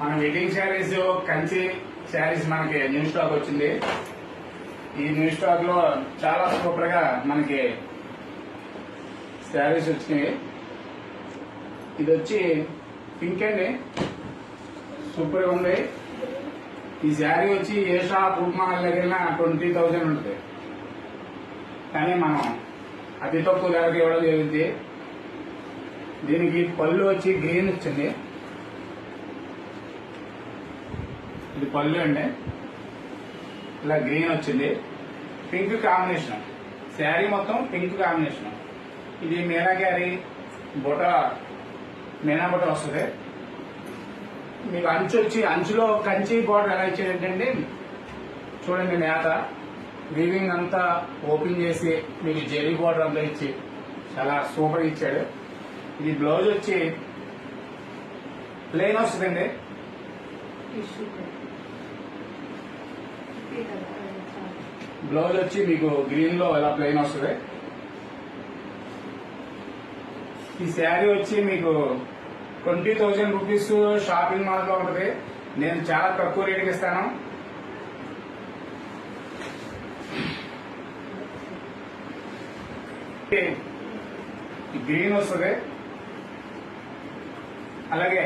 మన వెడ్డింగ్ శారీస్ కంచి శారీస్ మనకి new stock వచ్చింది. ఈ న్యూ స్టాక్ లో చాలా సూపర్ గా మనకి శారీస్ వచ్చినాయి. ఇది వచ్చి పింక్ అండి, సూపర్ గా ఉంది. ఈ శారీ వచ్చి ఏ షాప్ ఉపమాల దగ్గర 20,000 ఉంటుంది, కానీ మనం అతి తక్కువ ధరకి ఇవ్వడం జరిగింది. దీనికి పళ్ళు వచ్చి గ్రీన్ వచ్చింది. ఇది పళ్ళు అండి, ఇలా గ్రీన్ వచ్చింది. పింక్ కాంబినేషన్, శారీ మొత్తం పింక్ కాంబినేషన్. ఇది మీనాకారి బుట్ట, మీనా బుట్ట వస్తుంది. మీకు అంచు వచ్చి అంచులో కంచి బోర్డర్ ఎలా ఇచ్చేటండి చూడండి. నేత వీవింగ్ అంతా ఓపెన్ చేసి మీకు జెరీ బోర్డర్ అంతా ఇచ్చి చాలా సూపర్ ఇచ్చాడు. ఇది బ్లౌజ్ వచ్చి ప్లెయిన్ వస్తుందండి. బ్లౌజ్ వచ్చి మీకు గ్రీన్ లో ఎలా ప్లెయిన్ వస్తుంది. ఈ శారీ వచ్చి మీకు 20,000 రూపీస్ షాపింగ్ మాల్ లో ఉంటుంది. నేను చాలా తక్కువ రేటుకి ఇస్తాను. గ్రీన్ వస్తుంది, అలాగే